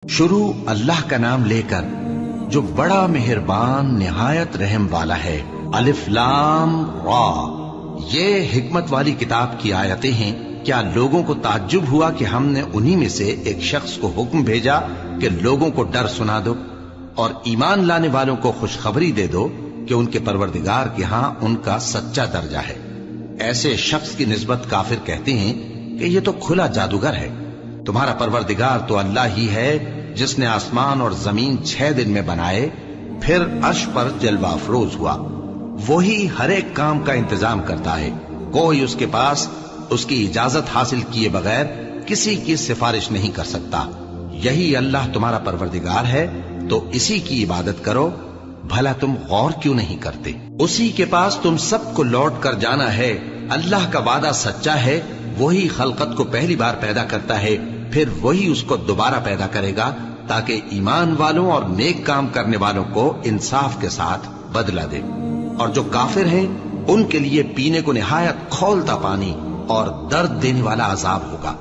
شروع اللہ کا نام لے کر جو بڑا مہربان نہایت رحم والا ہے۔ الف لام را، یہ حکمت والی کتاب کی آیتیں ہیں۔ کیا لوگوں کو تعجب ہوا کہ ہم نے انہی میں سے ایک شخص کو حکم بھیجا کہ لوگوں کو ڈر سنا دو اور ایمان لانے والوں کو خوشخبری دے دو کہ ان کے پروردگار کے ہاں ان کا سچا درجہ ہے۔ ایسے شخص کی نسبت کافر کہتے ہیں کہ یہ تو کھلا جادوگر ہے۔ تمہارا پروردگار تو اللہ ہی ہے جس نے آسمان اور زمین 6 دن میں بنائے، پھر عرش پر جلوہ افروز ہوا۔ وہی ہر ایک کام کا انتظام کرتا ہے، کوئی اس کے پاس اس کی اجازت حاصل کیے بغیر کسی کی سفارش نہیں کر سکتا۔ یہی اللہ تمہارا پروردگار ہے تو اسی کی عبادت کرو، بھلا تم غور کیوں نہیں کرتے؟ اسی کے پاس تم سب کو لوٹ کر جانا ہے۔ اللہ کا وعدہ سچا ہے، وہی خلقت کو پہلی بار پیدا کرتا ہے، پھر وہی اس کو دوبارہ پیدا کرے گا تاکہ ایمان والوں اور نیک کام کرنے والوں کو انصاف کے ساتھ بدلہ دے۔ اور جو کافر ہیں ان کے لیے پینے کو نہایت کھولتا پانی اور درد دینے والا عذاب ہوگا،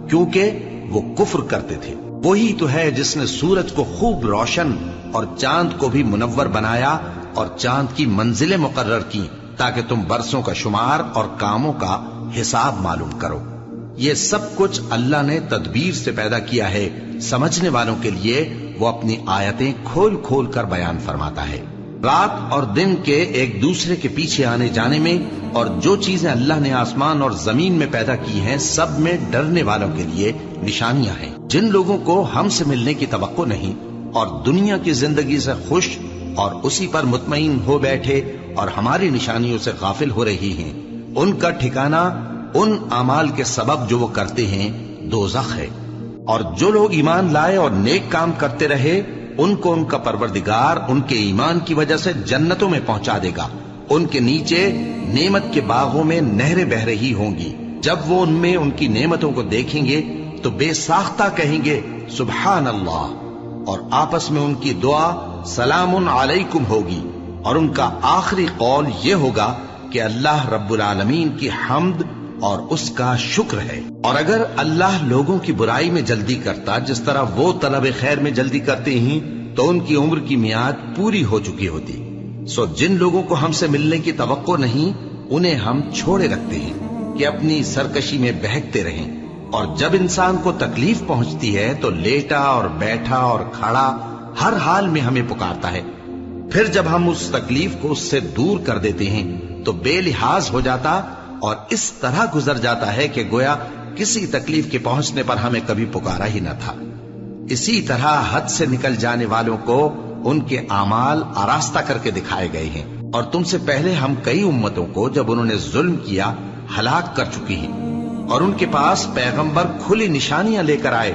کیونکہ وہ کفر کرتے تھے۔ وہی تو ہے جس نے سورج کو خوب روشن اور چاند کو بھی منور بنایا اور چاند کی منزلیں مقرر کی تاکہ تم برسوں کا شمار اور کاموں کا حساب معلوم کرو۔ یہ سب کچھ اللہ نے تدبیر سے پیدا کیا ہے، سمجھنے والوں کے لیے وہ اپنی آیتیں کھول کھول کر بیان فرماتا ہے۔ رات اور دن کے ایک دوسرے کے پیچھے آنے جانے میں اور جو چیزیں اللہ نے آسمان اور زمین میں پیدا کی ہیں سب میں ڈرنے والوں کے لیے نشانیاں ہیں۔ جن لوگوں کو ہم سے ملنے کی توقع نہیں اور دنیا کی زندگی سے خوش اور اسی پر مطمئن ہو بیٹھے اور ہماری نشانیوں سے غافل ہو رہی ہیں، ان کا ٹھکانہ ان اعمال کے سبب جو وہ کرتے ہیں دوزخ ہے۔ اور جو لوگ ایمان لائے اور نیک کام کرتے رہے ان کو ان کا پروردگار ان کے ایمان کی وجہ سے جنتوں میں پہنچا دے گا، ان کے نیچے نعمت کے باغوں میں نہریں بہ رہی ہوں گی۔ جب وہ ان میں ان کی نعمتوں کو دیکھیں گے تو بے ساختہ کہیں گے سبحان اللہ، اور آپس میں ان کی دعا سلام علیکم ہوگی، اور ان کا آخری قول یہ ہوگا کہ اللہ رب العالمین کی حمد اور اس کا شکر ہے۔ اور اگر اللہ لوگوں کی برائی میں جلدی کرتا جس طرح وہ طلب خیر میں جلدی کرتے ہیں تو ان کی عمر کی میعاد پوری ہو چکی ہوتی۔ سو جن لوگوں کو ہم سے ملنے کی توقع نہیں انہیں ہم چھوڑے رکھتے ہیں کہ اپنی سرکشی میں بہکتے رہیں، اور جب انسان کو تکلیف پہنچتی ہے تو لیٹا اور بیٹھا اور کھڑا ہر حال میں ہمیں پکارتا ہے۔ پھر جب ہم اس تکلیف کو اس سے دور کر دیتے ہیں تو بے لحاظ ہو جاتا اور اس طرح گزر جاتا ہے کہ گویا کسی تکلیف کے پہنچنے پر ہمیں کبھی پکارا ہی نہ تھا۔ اسی طرح حد سے نکل جانے والوں کو ان کے اعمال آراستہ کر کے دکھائے گئے ہیں، اور تم سے پہلے ہم کئی امتوں کو جب انہوں نے ظلم کیا ہلاک کر چکی ہیں، اور ان کے پاس پیغمبر کھلی نشانیاں لے کر آئے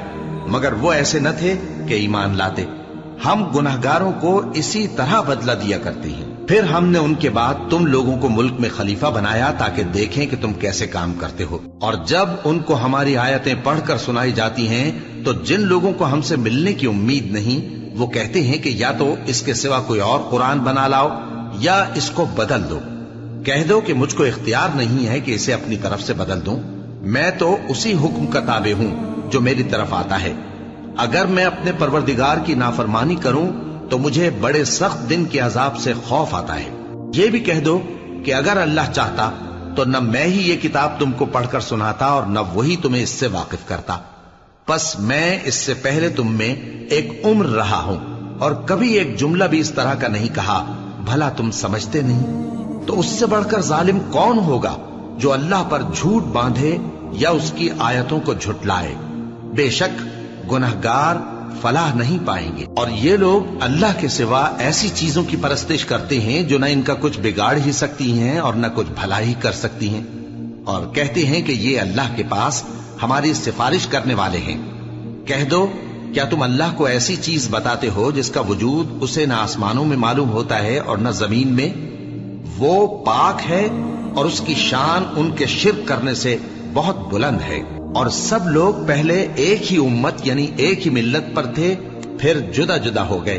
مگر وہ ایسے نہ تھے کہ ایمان لاتے۔ ہم گناہگاروں کو اسی طرح بدلہ دیا کرتے ہیں۔ پھر ہم نے ان کے بعد تم لوگوں کو ملک میں خلیفہ بنایا تاکہ دیکھیں کہ تم کیسے کام کرتے ہو۔ اور جب ان کو ہماری آیتیں پڑھ کر سنائی جاتی ہیں تو جن لوگوں کو ہم سے ملنے کی امید نہیں وہ کہتے ہیں کہ یا تو اس کے سوا کوئی اور قرآن بنا لاؤ یا اس کو بدل دو۔ کہہ دو کہ مجھ کو اختیار نہیں ہے کہ اسے اپنی طرف سے بدل دوں، میں تو اسی حکم کا تابع ہوں جو میری طرف آتا ہے۔ اگر میں اپنے پروردگار کی نافرمانی کروں تو مجھے بڑے سخت دن کے عذاب سے خوف آتا ہے۔ یہ بھی کہہ دو کہ اگر اللہ چاہتا تو نہ میں ہی یہ کتاب تم کو پڑھ کر سناتا اور نہ وہی تمہیں اس سے واقف کرتا، پس میں اس سے پہلے تم میں ایک عمر رہا ہوں اور کبھی ایک جملہ بھی اس طرح کا نہیں کہا، بھلا تم سمجھتے نہیں؟ تو اس سے بڑھ کر ظالم کون ہوگا جو اللہ پر جھوٹ باندھے یا اس کی آیتوں کو جھٹلائے؟ بے شک گنہگار فلاح نہیں پائیں گے۔ اور یہ لوگ اللہ کے سوا ایسی چیزوں کی پرستش کرتے ہیں جو نہ ان کا کچھ بگاڑ ہی سکتی ہیں اور نہ کچھ بھلائی کر سکتی ہیں، اور کہتے ہیں کہ یہ اللہ کے پاس ہماری سفارش کرنے والے ہیں۔ کہہ دو کیا تم اللہ کو ایسی چیز بتاتے ہو جس کا وجود اسے نہ آسمانوں میں معلوم ہوتا ہے اور نہ زمین میں؟ وہ پاک ہے اور اس کی شان ان کے شرک کرنے سے بہت بلند ہے۔ اور سب لوگ پہلے ایک ہی امت یعنی ایک ہی ملت پر تھے، پھر جدا جدا ہو گئے۔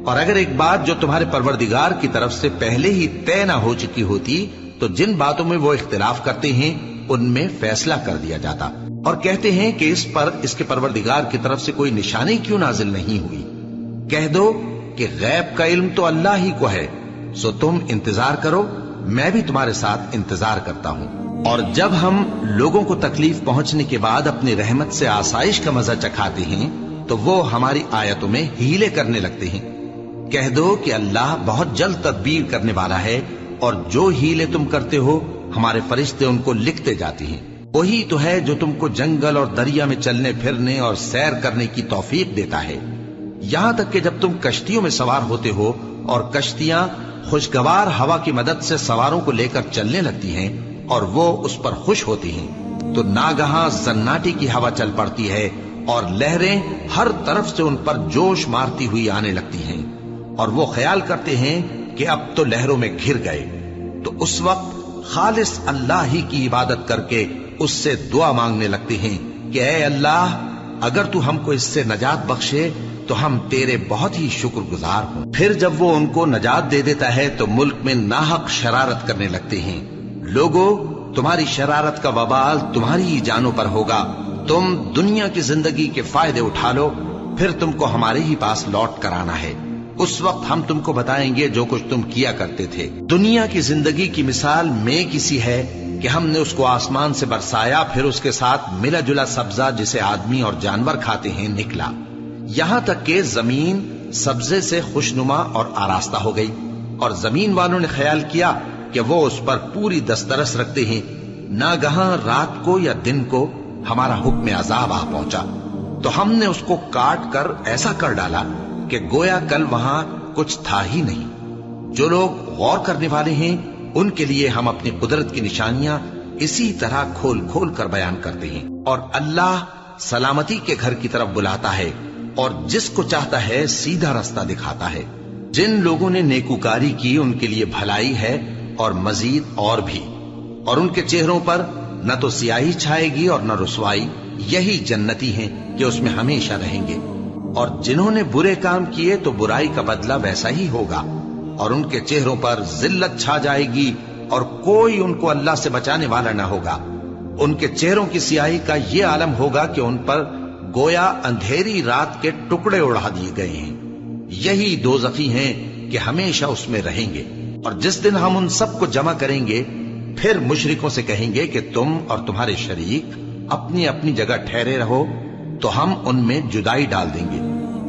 اور اگر ایک بات جو تمہارے پروردگار کی طرف سے پہلے ہی طے نہ ہو چکی ہوتی تو جن باتوں میں وہ اختلاف کرتے ہیں ان میں فیصلہ کر دیا جاتا۔ اور کہتے ہیں کہ اس پر اس کے پروردگار کی طرف سے کوئی نشانی کیوں نازل نہیں ہوئی؟ کہہ دو کہ غیب کا علم تو اللہ ہی کو ہے، سو تم انتظار کرو، میں بھی تمہارے ساتھ انتظار کرتا ہوں۔ اور جب ہم لوگوں کو تکلیف پہنچنے کے بعد اپنی رحمت سے آسائش کا مزہ چکھاتے ہیں تو وہ ہماری آیتوں میں ہیلے کرنے لگتے ہیں۔ کہہ دو کہ اللہ بہت جلد تدبیر کرنے والا ہے، اور جو ہیلے تم کرتے ہو ہمارے فرشتے ان کو لکھتے جاتے ہیں۔ وہی تو ہے جو تم کو جنگل اور دریا میں چلنے پھرنے اور سیر کرنے کی توفیق دیتا ہے، یہاں تک کہ جب تم کشتیوں میں سوار ہوتے ہو اور کشتیاں خوشگوار ہوا کی مدد سے سواروں کو لے کر چلنے لگتی ہیں اور وہ اس پر خوش ہوتی ہیں، تو ناگہاں زناٹی کی ہوا چل پڑتی ہے اور لہریں ہر طرف سے ان پر جوش مارتی ہوئی آنے لگتی ہیں، اور وہ خیال کرتے ہیں کہ اب تو لہروں میں گھر گئے، تو اس وقت خالص اللہ ہی کی عبادت کر کے اس سے دعا مانگنے لگتے ہیں کہ اے اللہ، اگر تو ہم کو اس سے نجات بخشے تو ہم تیرے بہت ہی شکر گزار ہوں۔ پھر جب وہ ان کو نجات دے دیتا ہے تو ملک میں ناحق شرارت کرنے لگتے ہیں۔ لوگو، تمہاری شرارت کا وبال تمہاری ہی جانوں پر ہوگا، تم دنیا کی زندگی کے فائدے اٹھا لو، پھر تم کو ہمارے ہی پاس لوٹ کر آنا ہے، اس وقت ہم تم کو بتائیں گے جو کچھ تم کیا کرتے تھے۔ دنیا کی زندگی کی مثال میں کسی ہے کہ ہم نے اس کو آسمان سے برسایا، پھر اس کے ساتھ ملا جلا سبزہ جسے آدمی اور جانور کھاتے ہیں نکلا، یہاں تک کہ زمین سبزے سے خوشنما اور آراستہ ہو گئی، اور زمین والوں نے خیال کیا کہ وہ اس پر پوری دسترس رکھتے ہیں۔ ناگہاں رات کو یا دن کو ہمارا حکم عذاب آ پہنچا، تو ہم نے اس کو کاٹ کر ایسا کر ڈالا کہ گویا کل وہاں کچھ تھا ہی نہیں۔ جو لوگ غور کرنے والے ہیں ان کے لیے ہم اپنی قدرت کی نشانیاں اسی طرح کھول کھول کر بیان کرتے ہیں۔ اور اللہ سلامتی کے گھر کی طرف بلاتا ہے اور جس کو چاہتا ہے سیدھا رستہ دکھاتا ہے۔ جن لوگوں نے نیکوکاری کی ان کے لیے بھلائی ہے اور مزید اور بھی، اور ان کے چہروں پر نہ تو سیاہی چھائے گی اور نہ رسوائی، یہی جنتی ہیں کہ اس میں ہمیشہ رہیں گے۔ اور جنہوں نے برے کام کیے تو برائی کا بدلہ ویسا ہی ہوگا، اور ان کے چہروں پر ذلت چھا جائے گی اور کوئی ان کو اللہ سے بچانے والا نہ ہوگا۔ ان کے چہروں کی سیاہی کا یہ عالم ہوگا کہ ان پر گویا اندھیری رات کے ٹکڑے اڑا دیے گئے ہیں، یہی دوزخی ہیں کہ ہمیشہ اس میں رہیں گے۔ اور جس دن ہم ان سب کو جمع کریں گے پھر مشرکوں سے کہیں گے کہ تم اور تمہارے شریک اپنی اپنی جگہ ٹھہرے رہو، تو ہم ان میں جدائی ڈال دیں گے،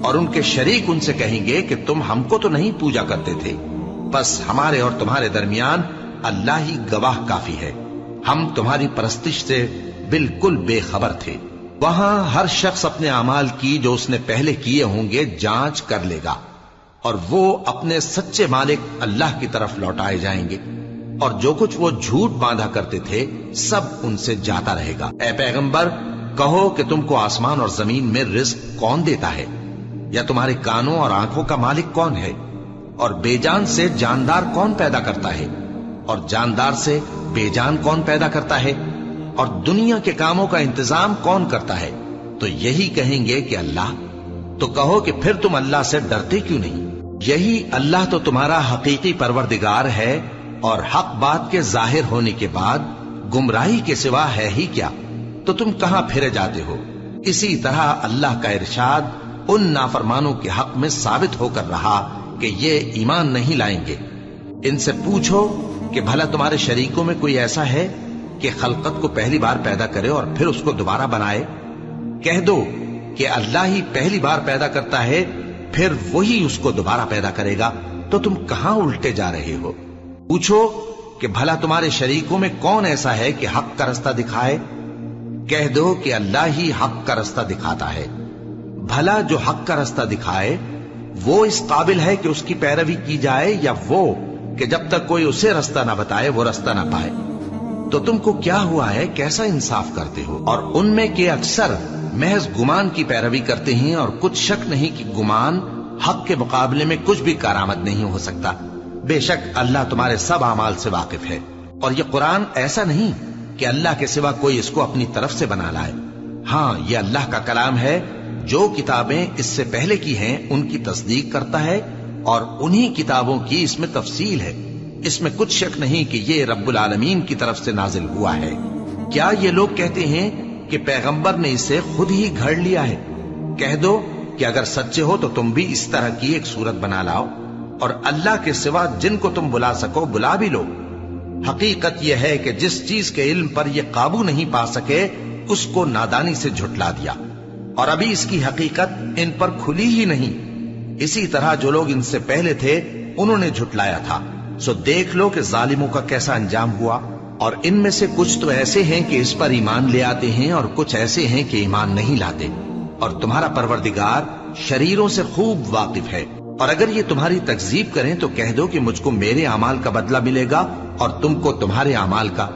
اور ان کے شریک ان سے کہیں گے کہ تم ہم کو تو نہیں پوجا کرتے تھے، بس ہمارے اور تمہارے درمیان اللہ ہی گواہ کافی ہے، ہم تمہاری پرستش سے بالکل بے خبر تھے۔ وہاں ہر شخص اپنے اعمال کی جو اس نے پہلے کیے ہوں گے جانچ کر لے گا، اور وہ اپنے سچے مالک اللہ کی طرف لوٹائے جائیں گے، اور جو کچھ وہ جھوٹ باندھا کرتے تھے سب ان سے جاتا رہے گا۔ اے پیغمبر، کہو کہ تم کو آسمان اور زمین میں رزق کون دیتا ہے، یا تمہارے کانوں اور آنکھوں کا مالک کون ہے، اور بے جان سے جاندار کون پیدا کرتا ہے، اور جاندار سے بے جان کون پیدا کرتا ہے، اور دنیا کے کاموں کا انتظام کون کرتا ہے؟ تو یہی کہیں گے کہ اللہ۔ تو کہو کہ پھر تم اللہ سے ڈرتے کیوں نہیں؟ یہی اللہ تو تمہارا حقیقی پروردگار ہے، اور حق بات کے ظاہر ہونے کے بعد گمراہی کے سوا ہے ہی کیا؟ تو تم کہاں پھرے جاتے ہو؟ اسی طرح اللہ کا ارشاد ان نافرمانوں کے حق میں ثابت ہو کر رہا کہ یہ ایمان نہیں لائیں گے۔ ان سے پوچھو کہ بھلا تمہارے شریکوں میں کوئی ایسا ہے کہ خلقت کو پہلی بار پیدا کرے اور پھر اس کو دوبارہ بنائے؟ کہہ دو کہ اللہ ہی پہلی بار پیدا کرتا ہے، پھر وہی اس کو دوبارہ پیدا کرے گا، تو تم کہاں الٹے جا رہے ہو؟ پوچھو کہ بھلا تمہارے شریکوں میں کون ایسا ہے کہ حق کا رستہ دکھائے؟ کہہ دو کہ اللہ ہی حق کا رستہ دکھاتا ہے۔ بھلا جو حق کا رستہ دکھائے وہ اس قابل ہے کہ اس کی پیروی کی جائے، یا وہ کہ جب تک کوئی اسے رستہ نہ بتائے وہ رستہ نہ پائے؟ تو تم کو کیا ہوا ہے، کیسا انصاف کرتے ہو؟ اور ان میں کے اکثر محض گمان کی پیروی کرتے ہیں، اور کچھ شک نہیں کہ گمان حق کے مقابلے میں کچھ بھی کارآمد نہیں ہو سکتا۔ بے شک اللہ تمہارے سب اعمال سے واقف ہے، اور یہ قرآن ایسا نہیں کہ اللہ کے سوا کوئی اس کو اپنی طرف سے بنا لائے۔ ہاں، یہ اللہ کا کلام ہے، جو کتابیں اس سے پہلے کی ہیں ان کی تصدیق کرتا ہے، اور انہی کتابوں کی اس میں تفصیل ہے۔ اس میں کچھ شک نہیں کہ یہ رب العالمین کی طرف سے نازل ہوا ہے۔ کیا یہ لوگ کہتے ہیں کہ پیغمبر نے اسے خود ہی گھڑ لیا ہے۔ کہہ دو کہ اگر سچے ہو تو تم بھی اس طرح کی ایک صورت بنا لاؤ اور اللہ کے سوا جن کو تم بلا سکو بلا بھی لو۔ حقیقت یہ ہے کہ جس چیز کے علم پر یہ قابو نہیں پا سکے اس کو نادانی سے جھٹلا دیا، اور ابھی اس کی حقیقت ان پر کھلی ہی نہیں۔ اسی طرح جو لوگ ان سے پہلے تھے انہوں نے جھٹلایا تھا، سو دیکھ لو کہ ظالموں کا کیسا انجام ہوا۔ اور ان میں سے کچھ تو ایسے ہیں کہ اس پر ایمان لے آتے ہیں اور کچھ ایسے ہیں کہ ایمان نہیں لاتے، اور تمہارا پروردگار شریروں سے خوب واقف ہے۔ اور اگر یہ تمہاری تکذیب کریں تو کہہ دو کہ مجھ کو میرے اعمال کا بدلہ ملے گا اور تم کو تمہارے اعمال کا۔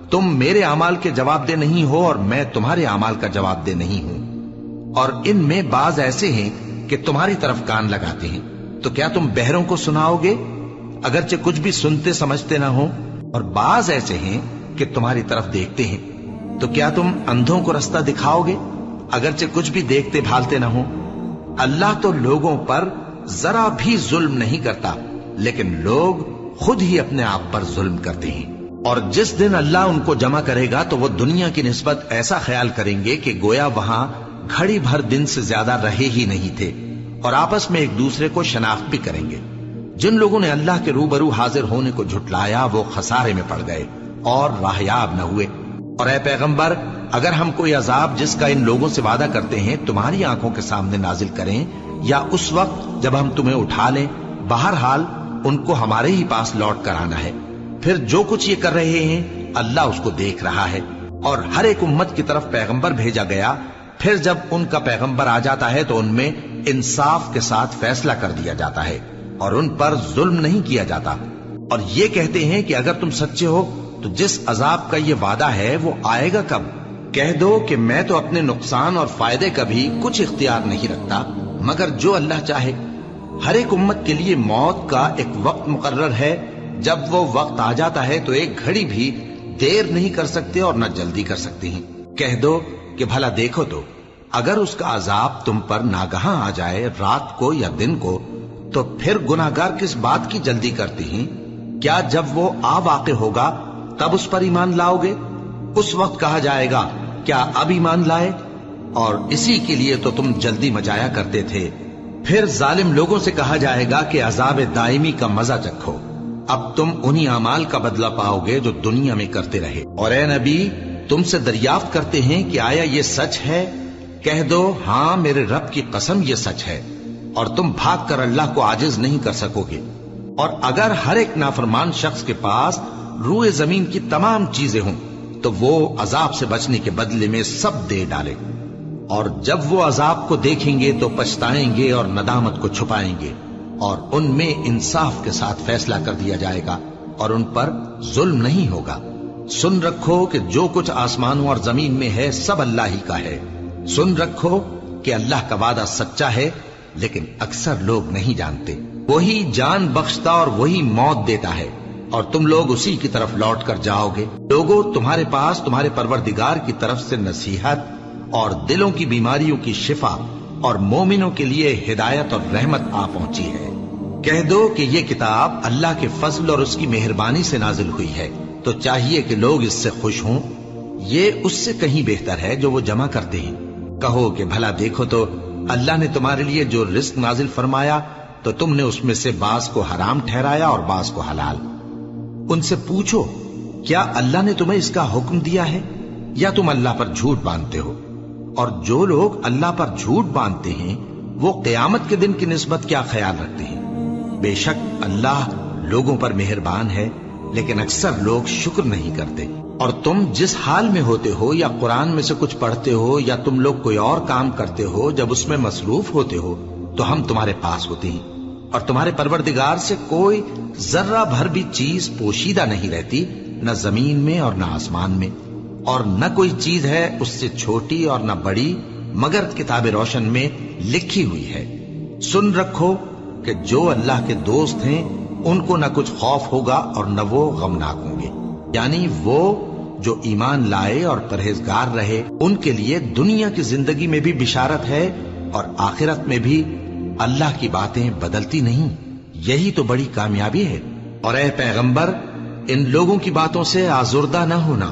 تم میرے اعمال کے جواب دہ نہیں ہو اور میں تمہارے اعمال کا جواب دہ نہیں ہوں۔ اور ان میں بعض ایسے ہیں کہ تمہاری طرف کان لگاتے ہیں، تو کیا تم بہروں کو سناؤ گے اگرچہ کچھ بھی سنتے سمجھتے نہ ہو؟ اور بعض ایسے ہیں کہ تمہاری طرف دیکھتے ہیں، تو کیا تم اندھوں کو رستہ دکھاؤ گے اگرچہ کچھ بھی دیکھتے بھالتے نہ ہو؟ اللہ تو لوگوں پر ذرا بھی ظلم نہیں کرتا، لیکن لوگ خود ہی اپنے آپ پر ظلم کرتے ہیں۔ اور جس دن اللہ ان کو جمع کرے گا تو وہ دنیا کی نسبت ایسا خیال کریں گے کہ گویا وہاں گھڑی بھر دن سے زیادہ رہے ہی نہیں تھے، اور آپس میں ایک دوسرے کو شناخت بھی کریں گے۔ جن لوگوں نے اللہ کے روبرو حاضر ہونے کو جھٹلایا وہ خسارے میں پڑ گئے اور راہیاب نہ ہوئے۔ اور اے پیغمبر، اگر ہم کوئی عذاب جس کا ان لوگوں سے وعدہ کرتے ہیں تمہاری آنکھوں کے سامنے نازل کریں یا اس وقت جب ہم تمہیں اٹھا لیں، بہرحال ان کو ہمارے ہی پاس لوٹ کر آنا ہے۔ پھر جو کچھ یہ کر رہے ہیں اللہ اس کو دیکھ رہا ہے۔ اور ہر ایک امت کی طرف پیغمبر بھیجا گیا، پھر جب ان کا پیغمبر آ جاتا ہے تو ان میں انصاف کے ساتھ فیصلہ کر دیا جاتا ہے اور ان پر ظلم نہیں کیا جاتا۔ اور یہ کہتے ہیں کہ اگر تم سچے ہو تو جس عذاب کا یہ وعدہ ہے وہ آئے گا کب؟ کہہ دو کہ میں تو اپنے نقصان اور فائدے کا بھی کچھ اختیار نہیں رکھتا مگر جو اللہ چاہے۔ ہر ایک امت کے لیے موت کا ایک وقت مقرر ہے، جب وہ وقت آ جاتا ہے تو ایک گھڑی بھی دیر نہیں کر سکتے اور نہ جلدی کر سکتے ہیں۔ کہہ دو کہ بھلا دیکھو تو اگر اس کا عذاب تم پر ناگہاں آ جائے رات کو یا دن کو تو پھر گناہگار کس بات کی جلدی کرتے ہیں؟ کیا جب وہ آ واقع ہوگا تب اس پر ایمان لاؤ گے؟ اس وقت کہا جائے گا کیا اب ایمان لائے؟ اور اسی کے لیے تو تم جلدی مچایا کرتے تھے۔ پھر ظالم لوگوں سے کہا جائے گا کہ عذاب دائمی کا مزہ چکھو، اب تم انہی اعمال کا بدلہ پاؤ گے جو دنیا میں کرتے رہے۔ اور اے نبی، تم سے دریافت کرتے ہیں کہ آیا یہ سچ ہے؟ کہہ دو ہاں میرے رب کی قسم یہ سچ ہے، اور تم بھاگ کر اللہ کو عاجز نہیں کر سکو گے۔ اور اگر ہر ایک نافرمان شخص کے پاس روئے زمین کی تمام چیزیں ہوں تو وہ عذاب سے بچنے کے بدلے میں سب دے ڈالے، اور جب وہ عذاب کو دیکھیں گے تو پچھتائیں گے اور ندامت کو چھپائیں گے، اور ان میں انصاف کے ساتھ فیصلہ کر دیا جائے گا اور ان پر ظلم نہیں ہوگا۔ سن رکھو کہ جو کچھ آسمانوں اور زمین میں ہے سب اللہ ہی کا ہے۔ سن رکھو کہ اللہ کا وعدہ سچا ہے، لیکن اکثر لوگ نہیں جانتے۔ وہی جان بخشتا اور وہی موت دیتا ہے، اور تم لوگ اسی کی طرف لوٹ کر جاؤ گے۔ لوگوں، تمہارے پاس تمہارے پروردگار کی طرف سے نصیحت اور دلوں کی بیماریوں کی شفا اور مومنوں کے لیے ہدایت اور رحمت آ پہنچی ہے۔ کہہ دو کہ یہ کتاب اللہ کے فضل اور اس کی مہربانی سے نازل ہوئی ہے، تو چاہیے کہ لوگ اس سے خوش ہوں۔ یہ اس سے کہیں بہتر ہے جو وہ جمع کرتے ہیں۔ کہو کہ بھلا دیکھو تو اللہ نے تمہارے لیے جو رزق نازل فرمایا تو تم نے اس میں سے بعض کو حرام ٹھہرایا اور بعض کو حلال۔ ان سے پوچھو کیا اللہ نے تمہیں اس کا حکم دیا ہے یا تم اللہ پر جھوٹ باندھتے ہو؟ اور جو لوگ اللہ پر جھوٹ باندھتے ہیں وہ قیامت کے دن کی نسبت کیا خیال رکھتے ہیں؟ بے شک اللہ لوگوں پر مہربان ہے، لیکن اکثر لوگ شکر نہیں کرتے۔ اور تم جس حال میں ہوتے ہو یا قرآن میں سے کچھ پڑھتے ہو یا تم لوگ کوئی اور کام کرتے ہو، جب اس میں مصروف ہوتے ہو تو ہم تمہارے پاس ہوتے ہیں، اور تمہارے پروردگار سے کوئی ذرہ بھر بھی چیز پوشیدہ نہیں رہتی، نہ زمین میں اور نہ آسمان میں، اور نہ کوئی چیز ہے اس سے چھوٹی اور نہ بڑی مگر کتاب روشن میں لکھی ہوئی ہے۔ سن رکھو کہ جو اللہ کے دوست ہیں ان کو نہ کچھ خوف ہوگا اور نہ وہ غمناک ہوں گے، یعنی وہ جو ایمان لائے اور پرہیزگار رہے ان کے لیے دنیا کی زندگی میں بھی بشارت ہے اور آخرت میں بھی۔ اللہ کی باتیں بدلتی نہیں، یہی تو بڑی کامیابی ہے۔ اور اے پیغمبر، ان لوگوں کی باتوں سے آزردہ نہ ہونا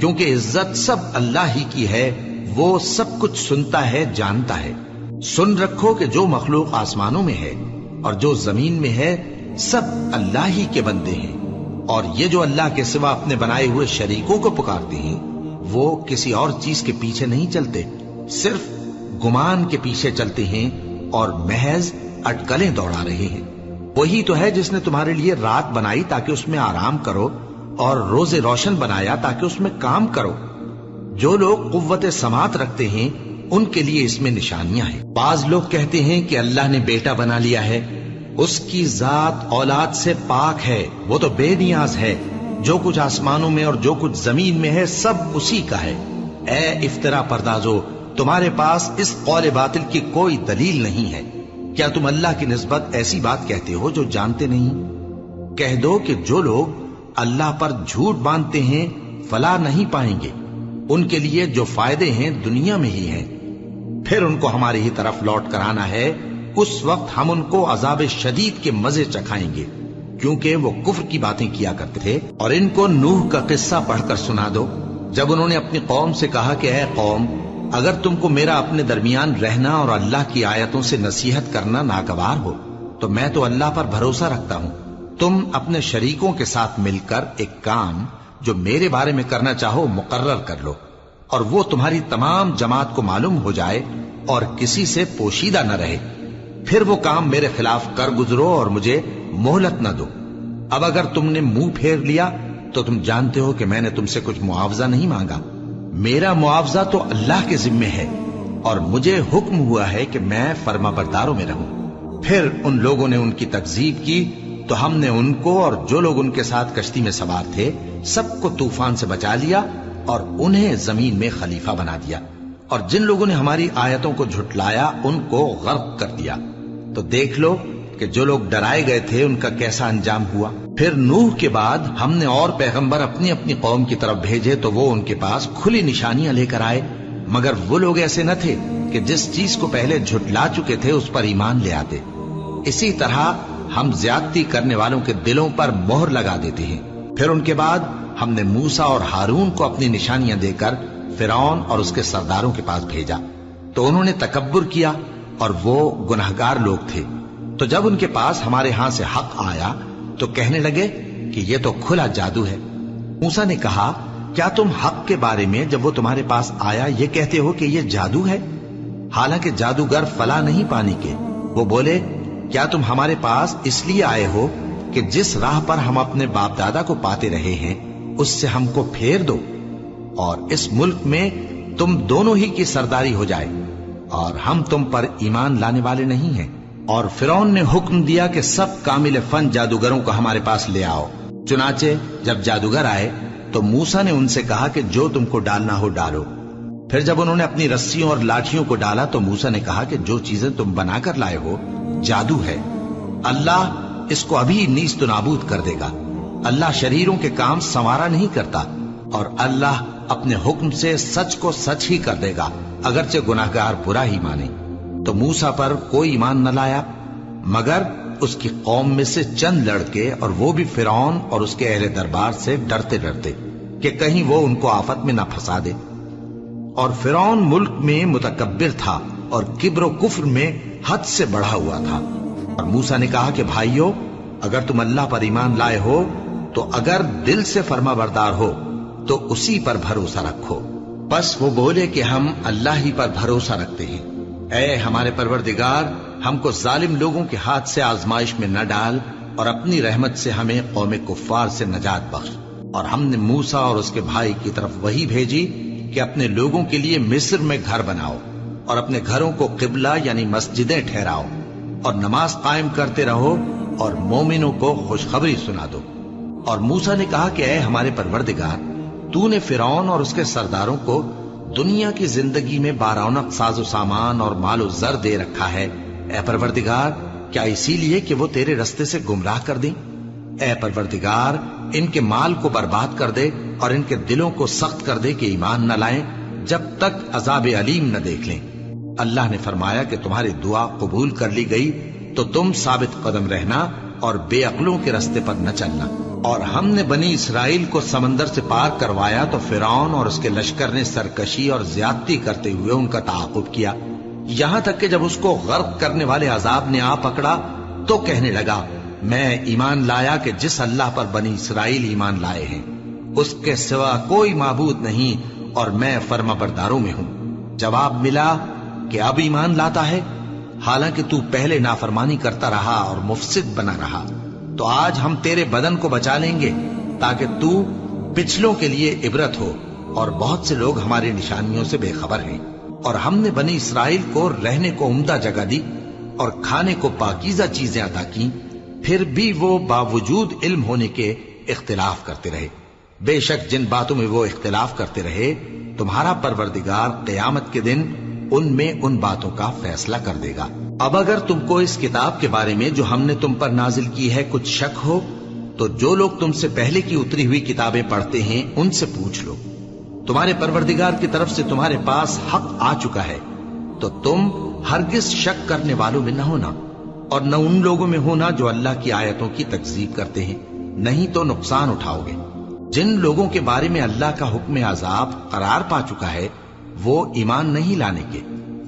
کیونکہ عزت سب اللہ ہی کی ہے، وہ سب کچھ سنتا ہے، جانتا ہے۔ سن رکھو کہ جو مخلوق آسمانوں میں ہے اور جو زمین میں ہے سب اللہ ہی کے بندے ہیں، اور یہ جو اللہ کے سوا اپنے بنائے ہوئے شریکوں کو پکارتے ہیں وہ کسی اور چیز کے پیچھے نہیں چلتے، صرف گمان کے پیچھے چلتے ہیں اور محض اٹکلیں دوڑا رہے ہیں۔ وہی تو ہے جس نے تمہارے لیے رات بنائی تاکہ اس میں آرام کرو، اور روز روشن بنایا تاکہ اس میں کام کرو۔ جو لوگ قوت سماعت رکھتے ہیں ان کے لیے اس میں نشانیاں ہیں۔ بعض لوگ کہتے ہیں کہ اللہ نے بیٹا بنا لیا ہے، اس کی ذات اولاد سے پاک ہے، وہ تو بے نیاز ہے، جو کچھ آسمانوں میں اور جو کچھ زمین میں ہے سب اسی کا ہے۔ اے افترا پردازو، تمہارے پاس اس قول باطل کی کوئی دلیل نہیں ہے۔ کیا تم اللہ کی نسبت ایسی بات کہتے ہو جو جانتے نہیں؟ کہہ دو کہ جو لوگ اللہ پر جھوٹ باندھتے ہیں فلاح نہیں پائیں گے، ان کے لیے جو فائدے ہیں دنیا میں ہی ہیں، پھر ان کو ہماری ہی طرف لوٹ کر آنا ہے، اس وقت ہم ان کو عذاب شدید کے مزے چکھائیں گے، کیونکہ وہ کفر کی باتیں کیا کرتے تھے۔ اور ان کو نوح کا قصہ پڑھ کر سنا دو، جب انہوں نے اپنی قوم سے کہا کہ اے قوم، اگر تم کو میرا اپنے درمیان رہنا اور اللہ کی آیتوں سے نصیحت کرنا ناگوار ہو تو میں تو اللہ پر بھروسہ رکھتا ہوں، تم اپنے شریکوں کے ساتھ مل کر ایک کام جو میرے بارے میں کرنا چاہو مقرر کر لو، اور وہ تمہاری تمام جماعت کو معلوم ہو جائے اور کسی سے پوشیدہ نہ رہے، پھر وہ کام میرے خلاف کر گزرو اور مجھے مہلت نہ دو۔ اب اگر تم نے منہ پھیر لیا تو تم جانتے ہو کہ میں نے تم سے کچھ معاوضہ نہیں مانگا، میرا معاوضہ تو اللہ کے ذمے ہے، اور مجھے حکم ہوا ہے کہ میں فرما برداروں میں رہوں۔ پھر ان لوگوں نے ان کی تکذیب کی تو ہم نے ان کو اور جو لوگ ان کے ساتھ کشتی میں سوار تھے سب کو طوفان سے بچا لیا اور انہیں زمین میں خلیفہ بنا دیا، اور جن لوگوں نے ہماری آیتوں کو جھٹلایا ان کو غرق کر دیا۔ تو دیکھ لو کہ جو لوگ ڈرائے گئے تھے ان کا کیسا انجام ہوا۔ پھر نوح کے بعد ہم نے اور پیغمبر اپنی اپنی قوم کی طرف بھیجے تو وہ ان کے پاس کھلی نشانیاں لے کر آئے، مگر وہ لوگ ایسے نہ تھے کہ جس چیز کو پہلے جھٹلا چکے تھے اس پر ایمان لے آتے۔ اسی طرح ہم زیادتی کرنے والوں کے دلوں پر مہر لگا دیتے ہیں۔ پھر ان کے بعد ہم نے موسیٰ اور ہارون کو اپنی نشانیاں دے کر فرعون اور اس کے سرداروں کے پاس بھیجا، تو انہوں نے تکبر کیا اور وہ گناہگار لوگ تھے۔ تو جب ان کے پاس ہمارے ہاں سے حق آیا تو کہنے لگے کہ یہ تو کھلا جادو ہے۔ موسیٰ نے کہا، کیا تم حق کے بارے میں جب وہ تمہارے پاس آیا یہ کہتے ہو کہ یہ جادو ہے؟ حالانکہ جادوگر فلاح نہیں پانے کے۔ وہ بولے، کیا تم ہمارے پاس اس لیے آئے ہو کہ جس راہ پر ہم اپنے باپ دادا کو پاتے رہے ہیں اس سے ہم کو پھیر دو، اور اس ملک میں تم دونوں ہی کی سرداری ہو جائے، اور ہم تم پر ایمان لانے والے نہیں ہیں۔ اور فرعون نے حکم دیا کہ سب کامل فن جادوگروں کو ہمارے پاس لے آؤ۔ چنانچہ جب جادوگر آئے تو موسیٰ نے ان سے کہا کہ جو تم کو ڈالنا ہو ڈالو۔ پھر جب انہوں نے اپنی رسیوں اور لاٹھیوں کو ڈالا تو موسیٰ نے کہا کہ جو چیزیں تم بنا کر لائے ہو جادو ہے، اللہ اس کو ابھی نیست و نابود کر دے گا۔ اللہ شریروں کے کام سنوارا نہیں کرتا، اور اللہ اپنے حکم سے سچ کو سچ ہی کر دے گا، اگرچہ گناہگار برا ہی مانے۔ تو موسیٰ پر کوئی ایمان نہ لایا مگر اس کی قوم میں سے چند لڑکے، اور وہ بھی فرعون اور اس کے اہل دربار سے ڈرتے ڈرتے کہ کہیں وہ ان کو آفت میں نہ پھنسا دے۔ اور فرعون ملک میں متکبر تھا اور کبر و کفر میں حد سے بڑھا ہوا تھا۔ اور موسیٰ نے کہا کہ بھائیو، اگر تم اللہ پر ایمان لائے ہو تو اگر دل سے فرما بردار ہو تو اسی پر بھروسہ رکھو۔ بس وہ بولے کہ ہم اللہ ہی پر بھروسہ رکھتے ہیں۔ اے ہمارے پروردگار، ہم کو ظالم لوگوں کے ہاتھ سے آزمائش میں نہ ڈال، اور اپنی رحمت سے ہمیں قوم کفار سے نجات بخش۔ اور ہم نے موسیٰ اور اس کے بھائی کی طرف وحی بھیجی کہ اپنے لوگوں کے لیے مصر میں گھر بناؤ، اور اپنے گھروں کو قبلہ یعنی مسجدیں ٹھہراؤ، اور نماز قائم کرتے رہو، اور مومنوں کو خوشخبری سنا دو۔ اور موسیٰ نے کہا کہ اے ہمارے پروردگار، تو نے فرعون اور اس کے سرداروں کو دنیا کی زندگی میں بارونق ساز و سامان اور مال و زر دے رکھا ہے، اے پروردگار کیا اسی لیے کہ وہ تیرے رستے سے گمراہ کر دیں؟ اے پروردگار ان کے مال کو برباد کر دے اور ان کے دلوں کو سخت کر دے کہ ایمان نہ لائیں جب تک عذاب علیم نہ دیکھ لیں۔ اللہ نے فرمایا کہ تمہاری دعا قبول کر لی گئی تو تم ثابت قدم رہنا اور بے عقلوں کے رستے پر نہ چلنا۔ اور ہم نے بنی اسرائیل کو سمندر سے پار کروایا تو فرعون اور اس کے لشکر نے سرکشی اور زیادتی کرتے ہوئے ان کا تعاقب کیا، یہاں تک کہ جب اس کو غرق کرنے والے عذاب نے آ پکڑا تو کہنے لگا میں ایمان لایا کہ جس اللہ پر بنی اسرائیل ایمان لائے ہیں اس کے سوا کوئی معبود نہیں اور میں فرما برداروں میں ہوں۔ جواب ملا کہ اب ایمان لاتا ہے، حالانکہ تو پہلے نافرمانی کرتا رہا اور مفسد بنا رہا، تو آج ہم تیرے بدن کو بچا لیں گے تاکہ تو پچھلوں کے لیے عبرت ہو، اور بہت سے لوگ ہماری نشانیوں سے بے خبر ہیں۔ اور ہم نے بنی اسرائیل کو رہنے کو عمدہ جگہ دی اور کھانے کو پاکیزہ چیزیں عطا کی، پھر بھی وہ باوجود علم ہونے کے اختلاف کرتے رہے۔ بے شک جن باتوں میں وہ اختلاف کرتے رہے تمہارا پروردگار قیامت کے دن ان میں ان باتوں کا فیصلہ کر دے گا۔ اب اگر تم کو اس کتاب کے بارے میں جو ہم نے تم پر نازل کی ہے کچھ شک ہو تو جو لوگ تم سے پہلے کی اتری ہوئی کتابیں پڑھتے ہیں ان سے پوچھ لو، تمہارے پروردگار کی طرف سے تمہارے پاس حق آ چکا ہے تو تم ہرگز شک کرنے والوں میں نہ ہونا، اور نہ ان لوگوں میں ہونا جو اللہ کی آیتوں کی تکذیب کرتے ہیں، نہیں تو نقصان اٹھاؤ گے۔ جن لوگوں کے بارے میں اللہ کا حکم عذاب قرار پا چکا ہے وہ ایمان نہیں لانے کے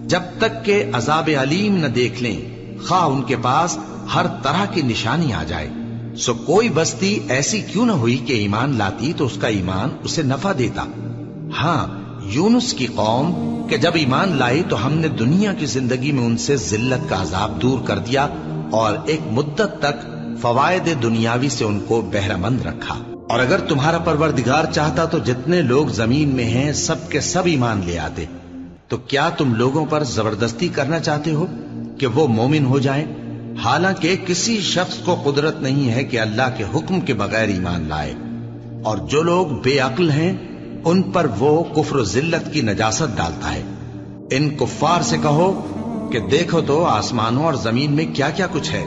جب تک کہ عذاب علیم نہ دیکھ لیں، خواہ ان کے پاس ہر طرح کی نشانی آ جائے۔ سو کوئی بستی ایسی کیوں نہ ہوئی کہ ایمان لاتی تو اس کا ایمان اسے نفع دیتا۔ ہاں، یونس کی قوم کہ جب ایمان لائی تو ہم نے دنیا کی زندگی میں ان سے ذلت کا عذاب دور کر دیا اور ایک مدت تک فوائد دنیاوی سے ان کو بہرہ مند رکھا۔ اور اگر تمہارا پروردگار چاہتا تو جتنے لوگ زمین میں ہیں سب کے سب ایمان لے آتے، تو کیا تم لوگوں پر زبردستی کرنا چاہتے ہو کہ وہ مومن ہو جائیں؟ حالانکہ کسی شخص کو قدرت نہیں ہے کہ اللہ کے حکم کے بغیر ایمان لائے، اور جو لوگ بے عقل ہیں ان پر وہ کفر و ذلت کی نجاست ڈالتا ہے۔ ان کفار سے کہو کہ دیکھو تو آسمانوں اور زمین میں کیا کیا کچھ ہے،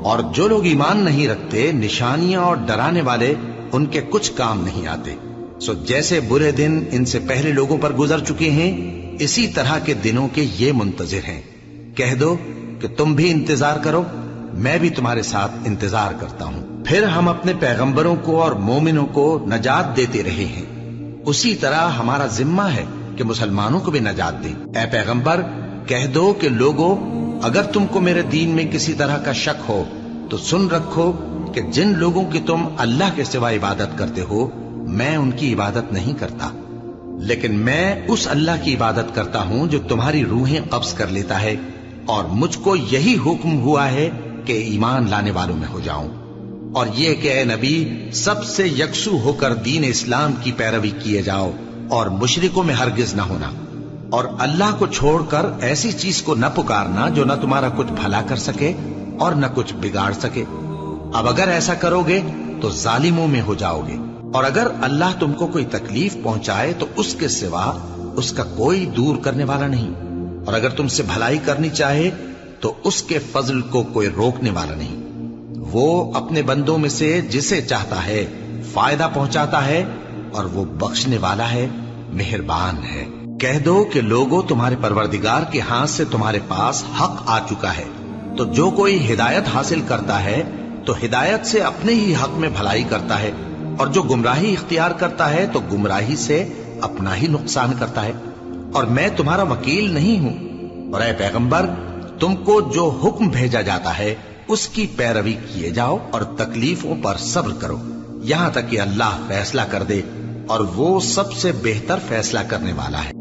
اور جو لوگ ایمان نہیں رکھتے نشانیاں اور ڈرانے والے ان کے کچھ کام نہیں آتے۔ سو جیسے برے دن ان سے پہلے لوگوں پر گزر چکے ہیں اسی طرح کے دنوں کے یہ منتظر ہیں۔ کہہ دو کہ تم بھی انتظار کرو، میں بھی تمہارے ساتھ انتظار کرتا ہوں۔ پھر ہم اپنے پیغمبروں کو اور مومنوں کو نجات دیتے رہے ہیں، اسی طرح ہمارا ذمہ ہے کہ مسلمانوں کو بھی نجات دیں۔ اے پیغمبر کہہ دو کہ لوگو اگر تم کو میرے دین میں کسی طرح کا شک ہو تو سن رکھو کہ جن لوگوں کی تم اللہ کے سوا عبادت کرتے ہو میں ان کی عبادت نہیں کرتا، لیکن میں اس اللہ کی عبادت کرتا ہوں جو تمہاری روحیں قبض کر لیتا ہے، اور مجھ کو یہی حکم ہوا ہے کہ ایمان لانے والوں میں ہو جاؤں، اور یہ کہ اے نبی سب سے یکسو ہو کر دین اسلام کی پیروی کیے جاؤ اور مشرکوں میں ہرگز نہ ہونا، اور اللہ کو چھوڑ کر ایسی چیز کو نہ پکارنا جو نہ تمہارا کچھ بھلا کر سکے اور نہ کچھ بگاڑ سکے۔ اب اگر ایسا کرو گے تو ظالموں میں ہو جاؤ گے، اور اگر اللہ تم کو کوئی تکلیف پہنچائے تو اس کے سوا اس کا کوئی دور کرنے والا نہیں، اور اگر تم سے بھلائی کرنی چاہے تو اس کے فضل کو کوئی روکنے والا نہیں۔ وہ اپنے بندوں میں سے جسے چاہتا ہے فائدہ پہنچاتا ہے، اور وہ بخشنے والا ہے، مہربان ہے۔ کہہ دو کہ لوگوں تمہارے پروردگار کے ہاتھ سے تمہارے پاس حق آ چکا ہے، تو جو کوئی ہدایت حاصل کرتا ہے تو ہدایت سے اپنے ہی حق میں بھلائی کرتا ہے، اور جو گمراہی اختیار کرتا ہے تو گمراہی سے اپنا ہی نقصان کرتا ہے، اور میں تمہارا وکیل نہیں ہوں۔ اور اے پیغمبر تم کو جو حکم بھیجا جاتا ہے اس کی پیروی کیے جاؤ اور تکلیفوں پر صبر کرو یہاں تک کہ اللہ فیصلہ کر دے، اور وہ سب سے بہتر فیصلہ کرنے والا ہے۔